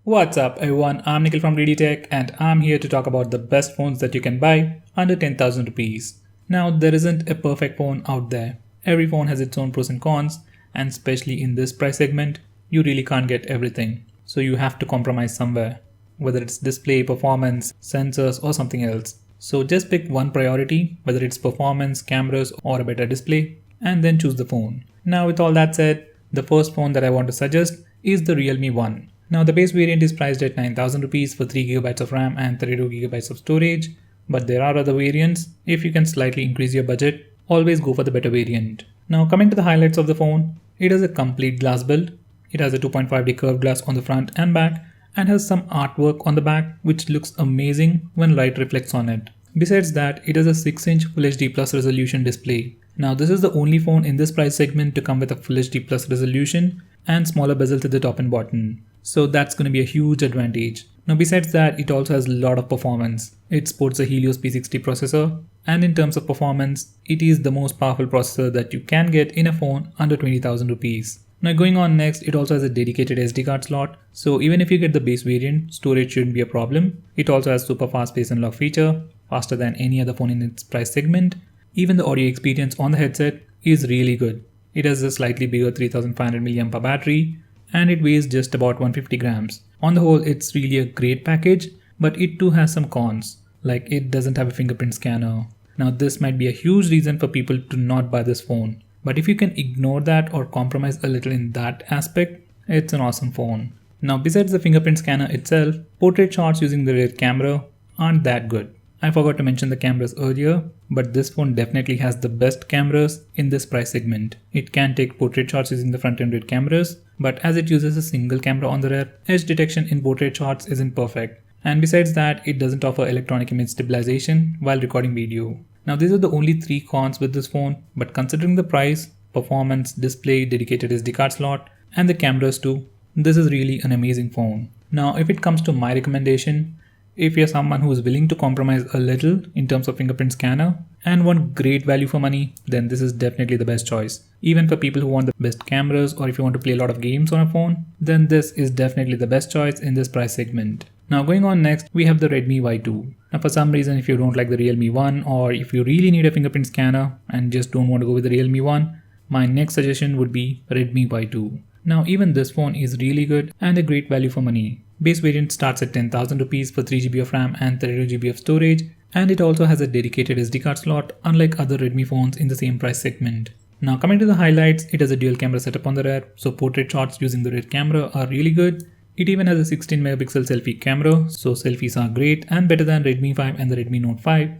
What's up everyone, I'm Nikhil from GreedyTech and I'm here to talk about the best phones that you can buy under 10,000 rupees. Now there isn't a perfect phone out there. Every phone has its own pros and cons, and especially in this price segment, you really can't get everything. So you have to compromise somewhere, whether it's display, performance, sensors or something else. So just pick one priority, whether it's performance, cameras or a better display, and then choose the phone. Now with all that said, the first phone that I want to suggest is the Redmi One. Now the base variant is priced at 9,000 rupees for 3GB of RAM and 32GB of storage, but there are other variants. If you can slightly increase your budget, always go for the better variant. Now coming to the highlights of the phone, it has a complete glass build. It has a 2.5D curved glass on the front and back and has some artwork on the back which looks amazing when light reflects on it. Besides that, it has a 6-inch Full HD Plus resolution display. Now this is the only phone in this price segment to come with a Full HD Plus resolution and smaller bezels at the top and bottom. So that's going to be a huge advantage. Now besides that, it also has a lot of performance. It sports a Helios P60 processor, and in terms of performance, it is the most powerful processor that you can get in a phone under 20,000 rupees. Now going on next, it also has a dedicated SD card slot, so even if you get the base variant, storage shouldn't be a problem. It also has super fast pace unlock feature, faster than any other phone in its price segment. Even the audio experience on the headset is really good. It has a slightly bigger 3500 mAh battery, and it weighs just about 150 grams. On the whole, it's really a great package, but it too has some cons, like it doesn't have a fingerprint scanner. Now this might be a huge reason for people to not buy this phone, but if you can ignore that or compromise a little in that aspect, it's an awesome phone. Now besides the fingerprint scanner itself, portrait shots using the rear camera aren't that good. I forgot to mention the cameras earlier, but this phone definitely has the best cameras in this price segment. It can take portrait shots using the front and rear cameras, but as it uses a single camera on the rear, edge detection in portrait shots isn't perfect. And besides that, it doesn't offer electronic image stabilization while recording video. Now these are the only 3 cons with this phone, but considering the price, performance, display, dedicated SD card slot, and the cameras too, this is really an amazing phone. Now if it comes to my recommendation, if you're someone who is willing to compromise a little in terms of fingerprint scanner and want great value for money, then this is definitely the best choice. Even for people who want the best cameras, or if you want to play a lot of games on a phone, then this is definitely the best choice in this price segment. Now going on next, we have the Redmi Y2. Now for some reason, if you don't like the Realme One, or if you really need a fingerprint scanner and just don't want to go with the Realme One, my next suggestion would be Redmi Y2. Now even this phone is really good and a great value for money. Base variant starts at 10,000 rupees for 3GB of RAM and 32GB of storage, and it also has a dedicated SD card slot unlike other Redmi phones in the same price segment. Now coming to the highlights, it has a dual camera setup on the rear, so portrait shots using the rear camera are really good. It even has a 16 megapixel selfie camera, so selfies are great and better than Redmi 5 and the Redmi Note 5.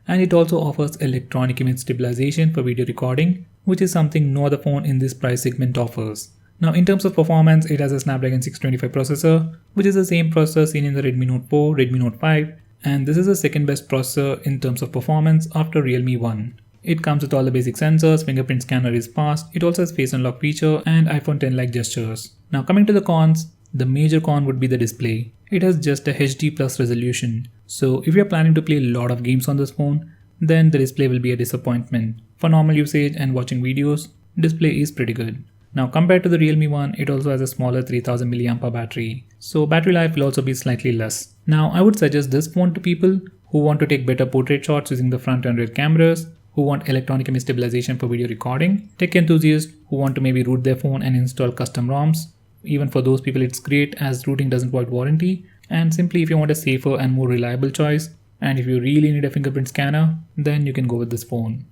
And it also offers electronic image stabilization for video recording, which is something no other phone in this price segment offers. Now in terms of performance, it has a Snapdragon 625 processor, which is the same processor seen in the Redmi Note 4, Redmi Note 5, and this is the second best processor in terms of performance after Realme One. It comes with all the basic sensors, fingerprint scanner is fast, it also has face unlock feature and iPhone 10-like gestures. Now coming to the cons, the major con would be the display. It has just a HD plus resolution, so if you're planning to play a lot of games on this phone, then the display will be a disappointment. For normal usage and watching videos, display is pretty good. Now compared to the Realme One, it also has a smaller 3000 mAh battery, so battery life will also be slightly less. Now I would suggest this phone to people who want to take better portrait shots using the front and rear cameras, who want electronic image stabilization for video recording, tech enthusiasts who want to maybe root their phone and install custom ROMs. Even for those people it's great as rooting doesn't void warranty, and simply if you want a safer and more reliable choice, and if you really need a fingerprint scanner, then you can go with this phone.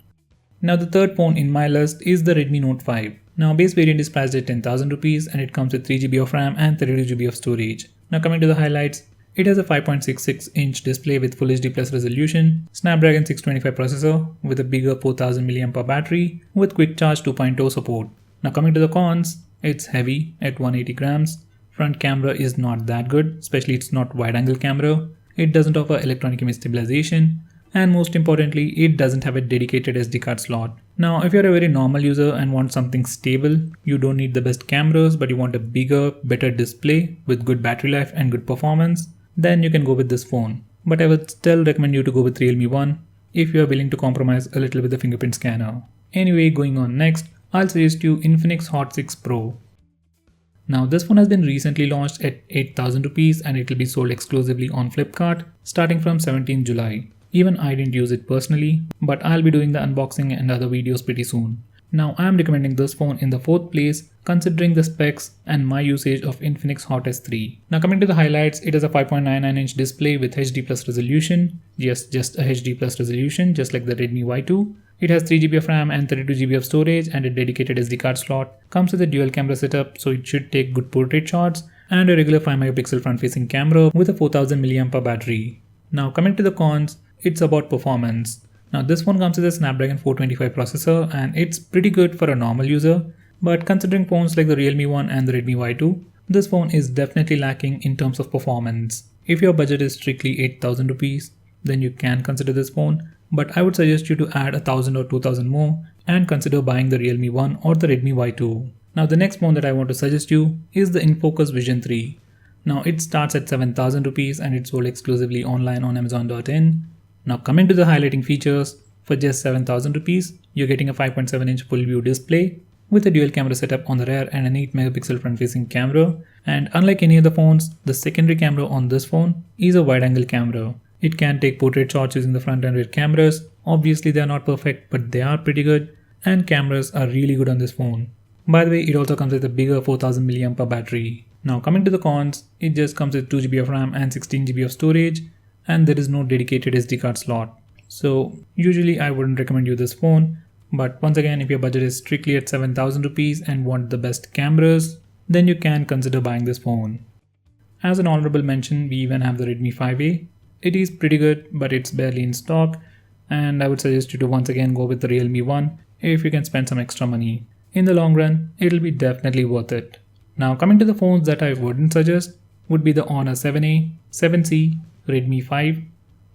Now the third phone in my list is the Redmi Note 5. Now base variant is priced at 10,000 rupees and it comes with 3GB of RAM and 32GB of storage. Now coming to the highlights, it has a 5.66-inch display with Full HD Plus resolution, Snapdragon 625 processor with a bigger 4000 mAh battery with Quick Charge 2.0 support. Now coming to the cons, it's heavy at 180 grams, front camera is not that good, especially it's not wide angle camera, it doesn't offer electronic image stabilization, and most importantly, it doesn't have a dedicated SD card slot. Now if you're a very normal user and want something stable, you don't need the best cameras but you want a bigger, better display with good battery life and good performance, then you can go with this phone. But I would still recommend you to go with Realme One if you are willing to compromise a little with the fingerprint scanner. Anyway, going on next, I'll suggest you Infinix Hot 6 Pro. Now this phone has been recently launched at 8,000 rupees and it will be sold exclusively on Flipkart starting from 17th July. Even I didn't use it personally, but I'll be doing the unboxing and other videos pretty soon. Now I am recommending this phone in the 4th place considering the specs and my usage of Infinix Hot S3. Now coming to the highlights, it has a 5.99-inch display with HD plus resolution. Yes, just a HD plus resolution, just like the Redmi Y2. It has 3GB of RAM and 32GB of storage and a dedicated SD card slot. Comes with a dual camera setup, so it should take good portrait shots, and a regular 5MP front facing camera with a 4000 mAh battery. Now coming to the cons, it's about performance. Now this phone comes with a Snapdragon 425 processor and it's pretty good for a normal user, but considering phones like the Realme 1 and the Redmi Y2, this phone is definitely lacking in terms of performance. If your budget is strictly 8,000 rupees, then you can consider this phone, but I would suggest you to add 1,000 or 2,000 more and consider buying the Realme 1 or the Redmi Y2. Now the next phone that I want to suggest you is the InFocus V3. Now it starts at 7,000 rupees and it's sold exclusively online on Amazon.in. Now coming to the highlighting features, for just 7,000 rupees, you're getting a 5.7-inch full view display with a dual camera setup on the rear and an 8MP front facing camera. And unlike any other phones, the secondary camera on this phone is a wide angle camera. It can take portrait shots using the front and rear cameras. Obviously they are not perfect, but they are pretty good and cameras are really good on this phone. By the way, it also comes with a bigger 4000 mAh battery. Now coming to the cons, it just comes with 2GB of RAM and 16GB of storage, and there is no dedicated SD card slot. So usually I wouldn't recommend you this phone, but once again, if your budget is strictly at 7,000 rupees and want the best cameras, then you can consider buying this phone. As an honorable mention, we even have the Redmi 5A. It is pretty good, but it's barely in stock, and I would suggest you to once again go with the Realme 1 if you can spend some extra money. In the long run, it'll be definitely worth it. Now coming to the phones that I wouldn't suggest would be the Honor 7A, 7C, Redmi 5.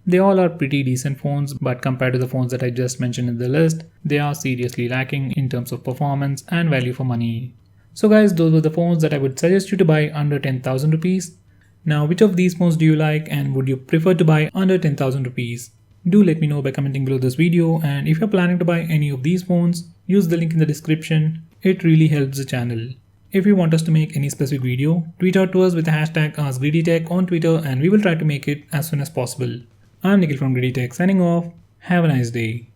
They all are pretty decent phones, but compared to the phones that I just mentioned in the list, they are seriously lacking in terms of performance and value for money. So guys, those were the phones that I would suggest you to buy under 10,000 rupees. Now which of these phones do you like and would you prefer to buy under 10,000 rupees? Do let me know by commenting below this video, and if you're planning to buy any of these phones, use the link in the description. It really helps the channel. If you want us to make any specific video, tweet out to us with the hashtag AskGreedyTech on Twitter and we will try to make it as soon as possible. I'm Nikhil from GreedyTech signing off. Have a nice day.